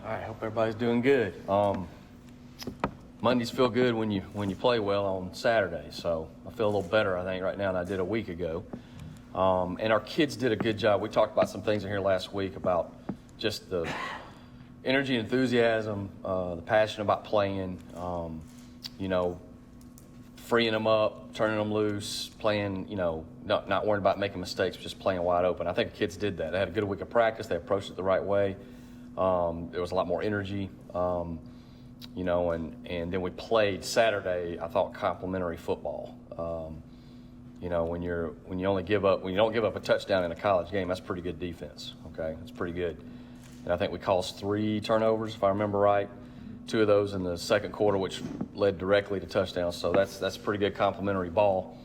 All right, hope everybody's doing good. Mondays feel good when you play well on Saturdays, so I feel a little better, I think, right now than I did a week ago. And our kids did a good job. We talked about some things in here last week about just the energy, enthusiasm, the passion about playing, freeing them up, turning them loose, playing, not worrying about making mistakes, just playing wide open. I think the kids did that. They had a good week of practice. They approached it the right way. There was a lot more energy, and then we played Saturday, I thought, complimentary football. When you don't give up a touchdown in a college game, that's pretty good defense. Okay, it's pretty good. And I think we caused 3 turnovers, if I remember right. 2 of those in the second quarter, which led directly to touchdowns. So that's pretty good complimentary ball.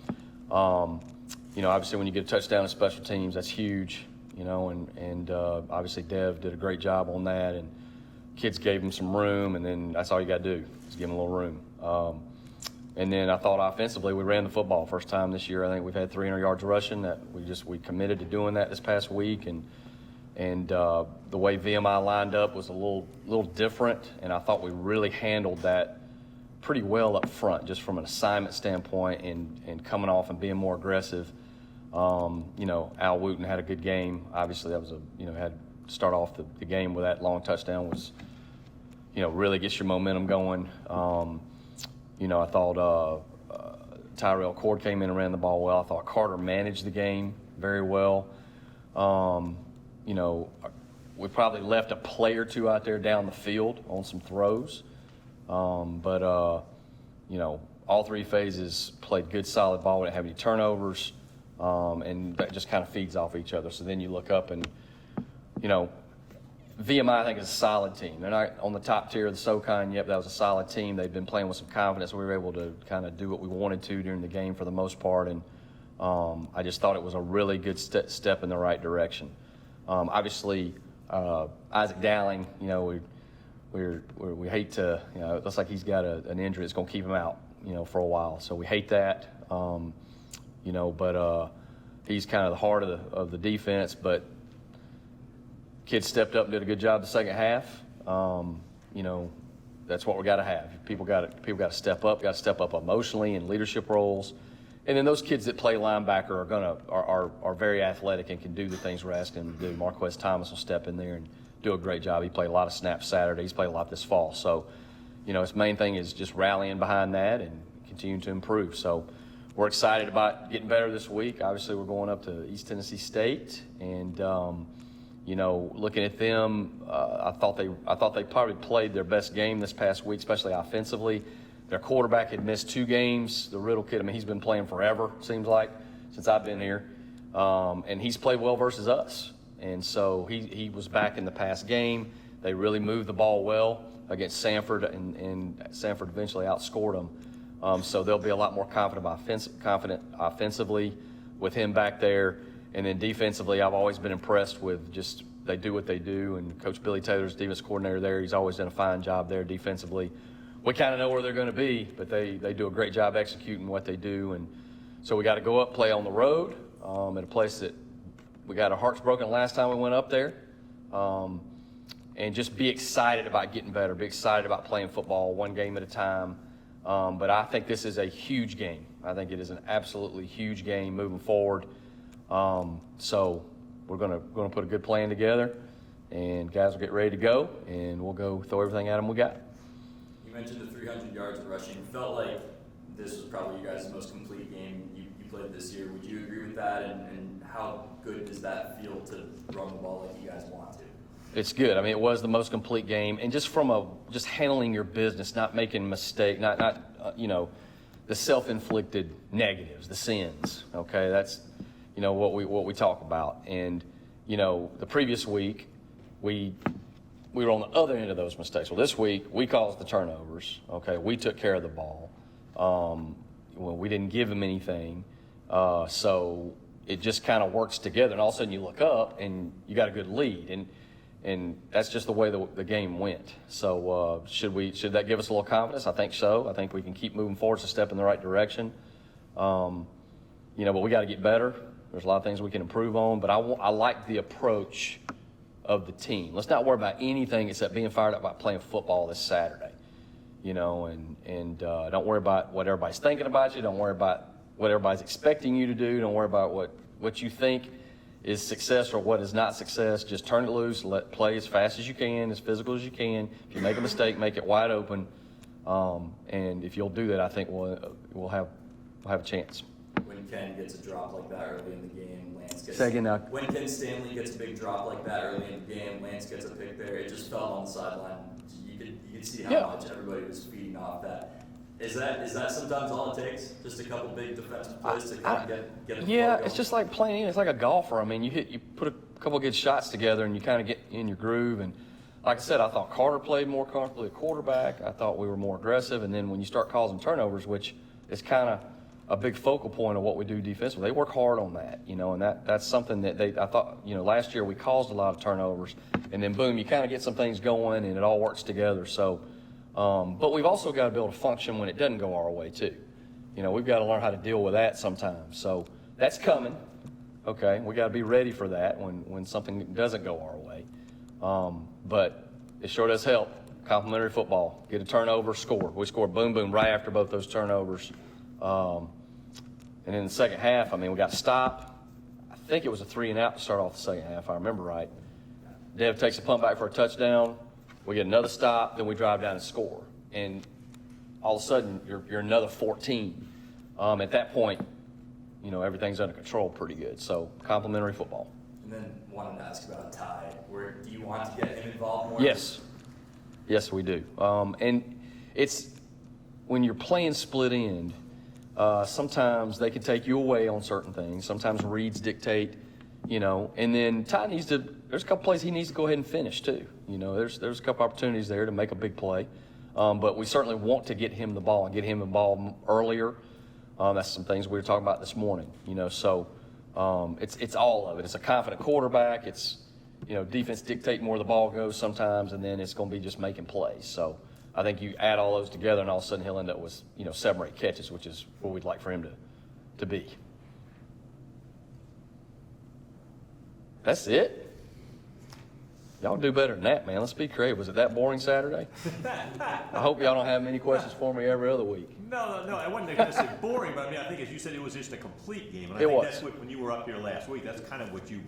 Obviously when you get a touchdown in special teams, that's huge. Obviously Dev did a great job on that, and kids gave him some room, and then that's all you got to do is give him a little room. And then I thought offensively we ran the football first time this year. I think we've had 300 yards rushing. That we committed to doing that this past week, and the way VMI lined up was a little different, and I thought we really handled that pretty well up front, just from an assignment standpoint and coming off and being more aggressive. Al Wooten had a good game. Obviously, that was had to start off the game with that long touchdown was, really gets your momentum going. I thought Tyrell Cord came in and ran the ball well. I thought Carter managed the game very well. We probably left a play or 2 out there down the field on some throws. But all 3 phases played good, solid ball. We didn't have any turnovers. And that just kind of feeds off each other. So then you look up and, VMI, I think, is a solid team. They're not on the top tier of the SoCon yet, but that was a solid team. They've been playing with some confidence. We were able to kind of do what we wanted to during the game for the most part. And I just thought it was a really good step in the right direction. Obviously, Isaac Dowling, we hate to, it looks like he's got an injury that's going to keep him out, for a while. So we hate that. But he's kind of the heart of the defense. But kids stepped up and did a good job the second half. That's what we got to have. People got to step up. Got to step up emotionally in leadership roles. And then those kids that play linebacker are very athletic and can do the things we're asking them to do. Marquez Thomas will step in there and do a great job. He played a lot of snaps Saturday. He's played a lot this fall. So, his main thing is just rallying behind that and continuing to improve. So we're excited about getting better this week. Obviously, we're going up to East Tennessee State, and looking at them, I thought they probably played their best game this past week, especially offensively. Their quarterback had missed 2 games. The Riddle kid, he's been playing forever, seems like, since I've been here. And he's played well versus us. And so he was back in the past game. They really moved the ball well against Sanford, and Sanford eventually outscored them. So they'll be a lot more confident offensively with him back there. And then defensively, I've always been impressed with just they do what they do. And Coach Billy Taylor's defense coordinator there, he's always done a fine job there defensively. We kind of know where they're going to be, but they do a great job executing what they do. And so we got to go up, play on the road at a place that we got our hearts broken last time we went up there. And just be excited about getting better, be excited about playing football one game at a time. But I think this is a huge game. I think it is an absolutely huge game moving forward. So we're going to put a good plan together, and guys will get ready to go, and we'll go throw everything at them we got. You mentioned the 300 yards of rushing. Felt like this was probably you guys' most complete game you played this year. Would you agree with that? And how good does that feel to run the ball like you guys want to? It's good. It was the most complete game, and just from just handling your business, not making mistakes, not the self-inflicted negatives, the sins. Okay, that's what we talk about. And the previous week we were on the other end of those mistakes. Well, this week we caused the turnovers. Okay, we took care of the ball. We didn't give them anything, so it just kind of works together. And all of a sudden you look up and you got a good lead, and that's just the way the game went. So should that give us a little confidence? I think so. I think we can keep moving forward. It's a step in the right direction. But we got to get better. There's a lot of things we can improve on, but I like the approach of the team. Let's not worry about anything except being fired up about playing football this Saturday, and don't worry about what everybody's thinking about you. Don't worry about what everybody's expecting you to do. Don't worry about what you think is success or what is not success. Just turn it loose, play as fast as you can, as physical as you can. If you make a mistake, make it wide open. And if you'll do that, I think we'll have a chance. When Ken gets a drop like that early in the game, Lance gets. Say again now. When Ken Stanley gets a big drop like that early in the game, Lance gets a pick there. It just felt on the sideline. You could see how much everybody was feeding off that. Is that sometimes all it takes? Just a couple big defensive plays to kind of get the Yeah, flow it's going? just like playing. It's like a golfer. I mean, you put a couple good shots together, and you kind of get in your groove. And like I said, I thought Carter played more comfortably at quarterback. I thought we were more aggressive. And then when you start causing turnovers, which is kind of a big focal point of what we do defensively, they work hard on that, and that's something that I thought, last year we caused a lot of turnovers, and then boom, you kind of get some things going, and it all works together. So, but we've also got to be able to function when it doesn't go our way too. We've got to learn how to deal with that sometimes. So that's coming. Okay, we got to be ready for that when something doesn't go our way. But it sure does help. Complementary football, get a turnover, score. We scored boom, boom right after both those turnovers. And in the second half, we got to stop. I think it was a 3-and-out to start off the second half, if I remember right. Dev takes a punt back for a touchdown. We get another stop, then we drive down and score. And all of a sudden, you're another 14. At that point, everything's under control pretty good. So, complementary football. And then wanted to ask about Ty. Do you want to get him involved more? Yes. Yes, we do. And it's when you're playing split end, sometimes they can take you away on certain things. Sometimes reads dictate, and then Ty there's a couple plays he needs to go ahead and finish too. There's a couple opportunities there to make a big play. But we certainly want to get him the ball and get him involved earlier. That's some things we were talking about this morning, so it's all of it. It's a confident quarterback. It's, defense dictate more the ball goes sometimes, and then it's going to be just making plays. So I think you add all those together, and all of a sudden he'll end up with, 7 or 8 catches, which is where we'd like for him to be. That's it? Y'all do better than that, man. Let's be creative. Was it that boring Saturday? I hope y'all don't have many questions for me every other week. No, I wasn't going to say boring, but I think as you said, it was just a complete game. And I It think was. that's what, when you were up here last week, that's kind of what you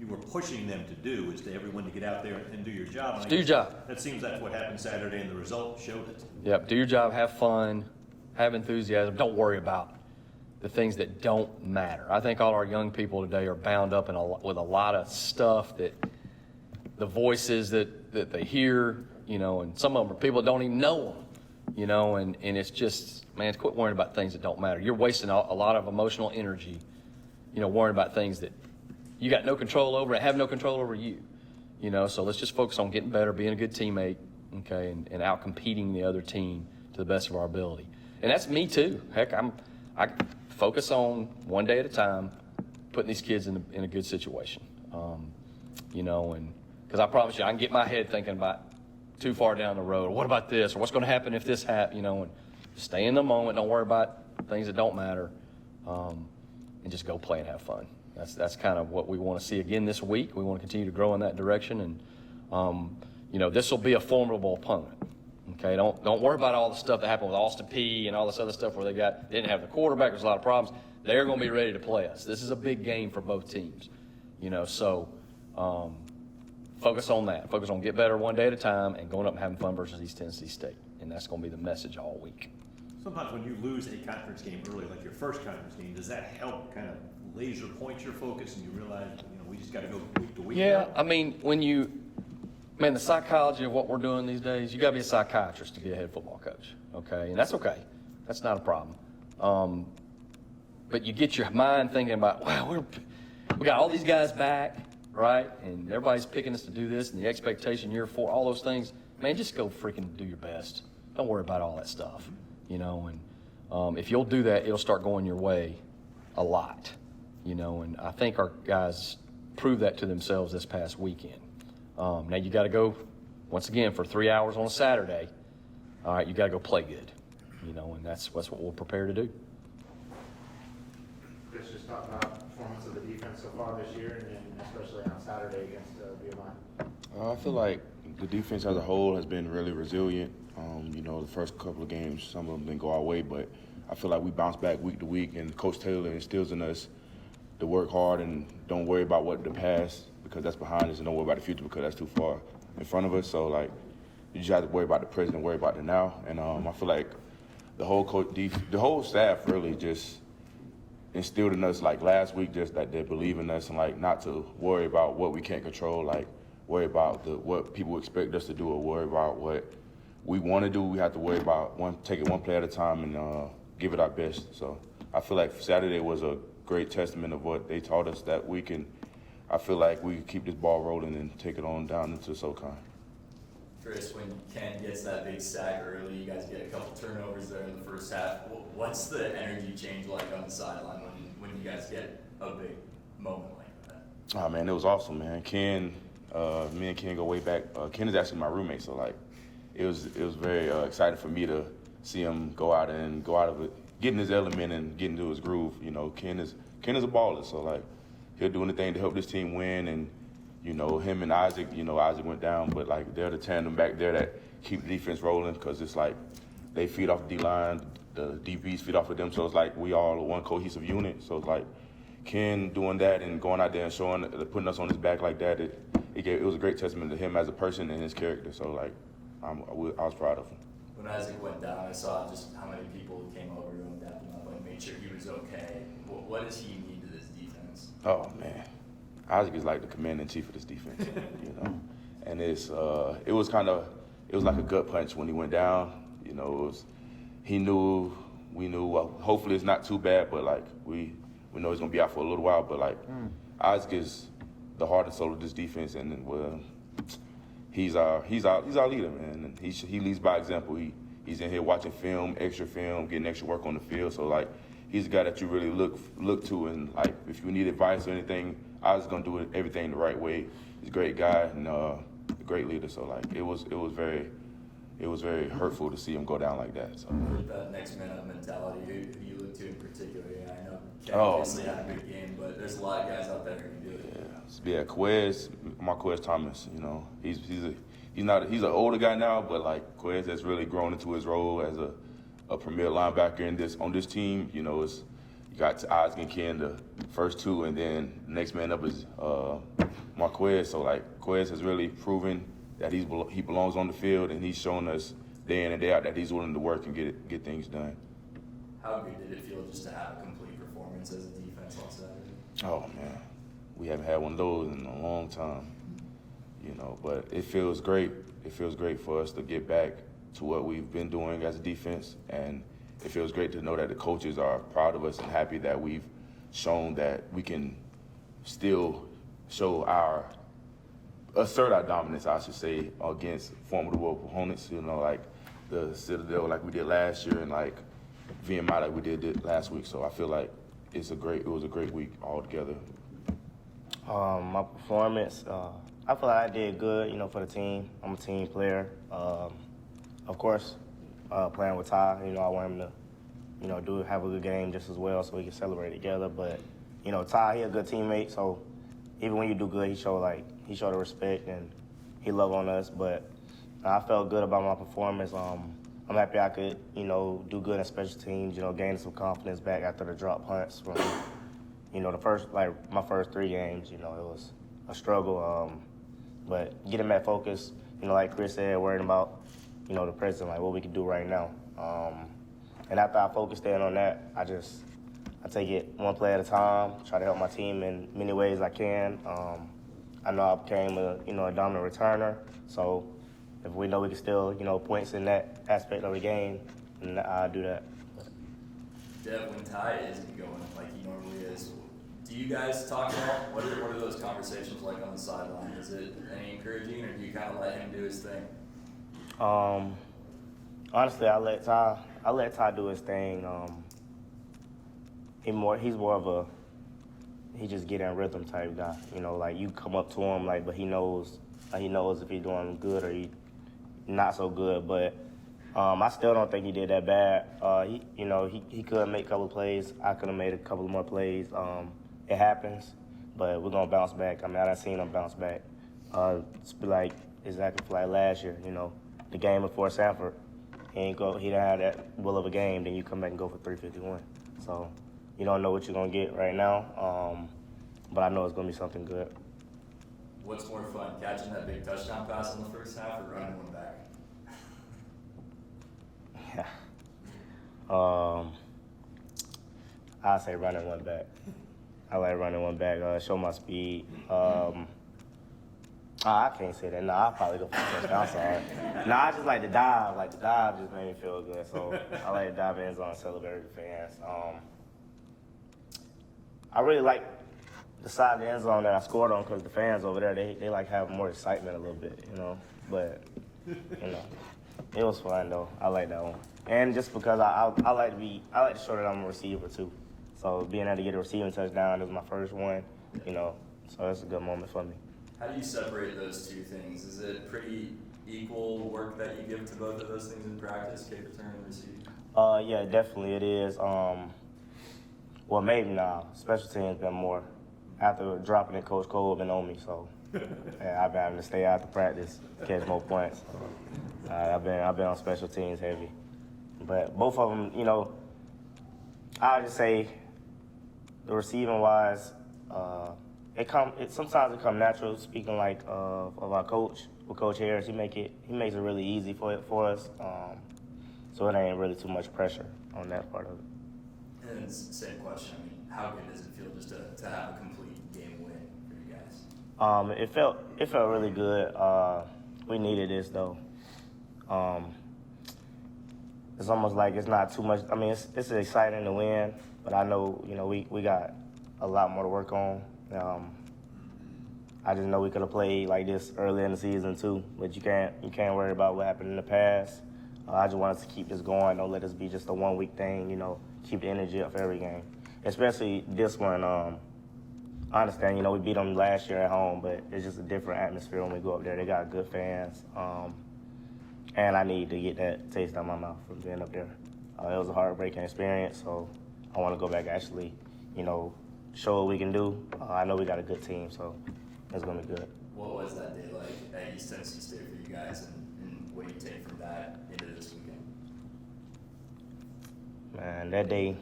were pushing them to do, is to everyone to get out there and do your job. And I Do your guess job. That seems that's what happened Saturday, and the result showed it. Yep, do your job, have fun, have enthusiasm. Don't worry about the things that don't matter. I think all our young people today are bound up with a lot of stuff that the voices that they hear, and some of them are people that don't even know them, and it's just, man, quit worrying about things that don't matter. You're wasting a lot of emotional energy, worrying about things that you got no control over and have no control over you, so let's just focus on getting better, being a good teammate, okay, and out-competing the other team to the best of our ability. And that's me too. Heck, I focus on one day at a time, putting these kids in a good situation, and because I promise you, I can get my head thinking about too far down the road, or what about this, or what's going to happen if this happens, and stay in the moment, don't worry about things that don't matter, and just go play and have fun. That's kind of what we want to see again this week. We want to continue to grow in that direction, and this will be a formidable opponent. Okay, don't worry about all the stuff that happened with Austin Peay and all this other stuff where they didn't have the quarterback. There's a lot of problems. They're going to be ready to play us. This is a big game for both teams, so focus on that. Focus on get better one day at a time and going up and having fun versus East Tennessee State, and that's going to be the message all week. Sometimes when you lose a conference game early, like your first conference game, does that help kind of laser point your focus and you realize, we just got to go week to week? Yeah, now? the psychology of what we're doing these days, you got to be a psychiatrist to be a head football coach, okay? And that's okay. That's not a problem. But you get your mind thinking about, wow, we got all these guys back, right? And everybody's picking us to do this, and the expectation year 4, all those things. Man, just go freaking do your best. Don't worry about all that stuff, And if you'll do that, it'll start going your way a lot, And I think our guys proved that to themselves this past weekend. Now you got to go, once again, for 3 hours on a Saturday. All right, you got to go play good, and that's what we'll prepare to do. Let's just talk about performance of the defense so far this year, and especially on Saturday against VMI? I feel like the defense as a whole has been really resilient. The first couple of games, some of them didn't go our way, but I feel like we bounce back week to week, and Coach Taylor instills in us to work hard and don't worry about what the past, because that's behind us, and don't worry about the future because that's too far in front of us. So, like, you just have to worry about the present and worry about the now. And I feel like the whole staff really just instilled in us, like last week, just that they believe in us and like not to worry about what we can't control, like worry about what people expect us to do or worry about what we want to do. We have to worry about take it one play at a time and give it our best. So I feel like Saturday was a great testament of what they taught us that week, and I feel like we keep this ball rolling and take it on down into SoCon. Chris, when Ken gets that big sack early, you guys get a couple turnovers there in the first half. What's the energy change like on the sideline when you guys get a big moment like that? Oh man, it was awesome, man. Ken, me and Ken go way back. Ken is actually my roommate, so like it was very exciting for me to see him go out of it, get in his element and get into his groove. Ken is a baller, so like he'll do anything to help this team win. And him and Isaac, Isaac went down, but like they're the tandem back there that keep the defense rolling, because it's like they feed off the D-line, the DBs feed off of them, so it's like we all are one cohesive unit. So it's like Ken doing that and going out there and putting us on his back like that, it was a great testament to him as a person and his character. So like I was proud of him. When Isaac went down, I saw just how many people came over to him, dapped him up, and made sure he was okay. What does he need to this defense? Oh man, Isaac is like the commander-in-chief of this defense, And it was like a gut punch when he went down. We knew. Well, hopefully it's not too bad, but like we know he's gonna be out for a little while. But like Isaac is the heart and soul of this defense, and he's our leader, man. And he leads by example. He's in here watching film, extra film, getting extra work on the field. So like he's a guy that you really look to, and like if you need advice or anything, Isaac's gonna do everything the right way. He's a great guy and a great leader. So like it was very hurtful to see him go down like that. So with that next man up mentality, who you look to in particular? Yeah, I know Ken obviously had a good game, but there's a lot of guys out there who can do it. Yeah, Marquez Thomas. He's an older guy now, but like Quez has really grown into his role as a premier linebacker on this team. You got Isaac and Ken, the first two, and then the next man up is Marquez. So like Quez has really proven that he belongs on the field, and he's shown us day in and day out that he's willing to work and get things done. How good did it feel just to have a complete performance as a defense on Saturday? Oh man, we haven't had one of those in a long time. But it feels great. It feels great for us to get back to what we've been doing as a defense, and it feels great to know that the coaches are proud of us and happy that we've shown that we can still assert our dominance, I should say, against formidable opponents, like the Citadel like we did last year, and like VMI like we did last week. So I feel like it was a great week altogether. My performance, I feel like I did good, for the team. I'm a team player. Of course, playing with Ty, I want him to, have a good game just as well so we can celebrate together. But, Ty, he a good teammate, so even when you do good, he showed the respect and he loved on us. But I felt good about my performance. I'm happy I could, do good in special teams, gain some confidence back after the drop punts from, my first 3 games, it was a struggle. But getting that focus, like Chris said, worrying about, the present, like what we can do right now. And after I focused in on that, I take it one play at a time, try to help my team in many ways I can. I know I became a dominant returner, so if we know we can still, points in that aspect of the game, then I'll do that. Dev, when Ty isn't going like he normally is, do you guys talk about what are those conversations like on the sideline? Is it any encouraging, or do you kind of let him do his thing? Honestly, I let Ty do his thing. He's more of he just get in rhythm type guy. Like you come up to him, but he knows if he's doing good or he not so good. But I still don't think he did that bad. He could make a couple of plays. I could have made a couple more plays. it happens, but we're gonna bounce back. I mean, I done seen them bounce back. It's like exactly like last year, you know, the game before Sanford. He didn't have that will of a game, then you come back and go for 351. So you don't know what you're gonna get right now, but I know it's gonna be something good. What's more fun, catching that big touchdown pass in the first half or running one back? Yeah. I say running one back. I like running one back. Show my speed. I can't say that. No, I'll probably go for the touchdown. I'm sorry. No, I just like the dive. Like the dive just made me feel good. So I like to dive in the end zone and celebrate with the fans. I really like the side of the end zone that I scored on because the fans over there, they like have more excitement a little bit, you know. But, you know, it was fun though. I like that one. And just because I like to show that I'm a receiver too. So being able to get a receiving touchdown, it was my first one, you know. So that's a good moment for me. How do you separate those two things? Is it pretty equal work that you give to both of those things in practice, kick, return, and receive? Yeah, definitely it is. Well, maybe now. Special teams been more. After dropping it, Coach Cole been on me, so yeah, I've been having to stay out to practice, catch more points. I've been on special teams heavy, but both of them, you know, I just say the receiving wise, sometimes it come natural. Speaking like of our coach, with Coach Harris, he makes it really easy for us, so it ain't really too much pressure on that part of it. And it's the same question. I mean, how good does it feel just to have a complete game win for you guys? It felt really good. We needed this though. It's almost like it's not too much. I mean, it's exciting to win, but I know, you know, we got a lot more to work on. I just know we could have played like this early in the season too, but you can't worry about what happened in the past. I just want us to keep this going. Don't let this be just a 1 week thing. You know, keep the energy up for every game, especially this one. I understand, you know, we beat them last year at home, but it's just a different atmosphere when we go up there. They got good fans, and I need to get that taste out of my mouth from being up there. It was a heartbreaking experience, so I want to go back and actually, you know, show what we can do. I know we got a good team, so it's going to be good. What was that day like at East Tennessee State for you guys, and what do you take from that into this weekend? Man, that day,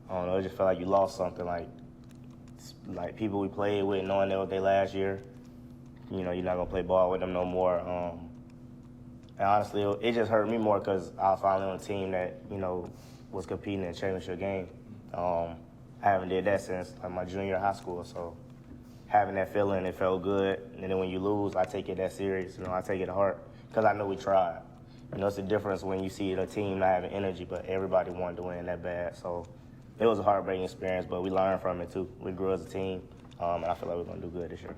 I don't know, it just felt like you lost something. Like people we played with, knowing that was their last year, you know, you're not going to play ball with them no more. And honestly, it just hurt me more because I was finally on a team that, you know, was competing in a championship game. I haven't did that since like my junior year of high school, so having that feeling, it felt good. And then when you lose, I take it that serious. You know, I take it to heart because I know we tried. You know, it's the difference when you see a team not having energy, but everybody wanted to win that bad. So it was a heartbreaking experience, but we learned from it too. We grew as a team, and I feel like we're going to do good this year.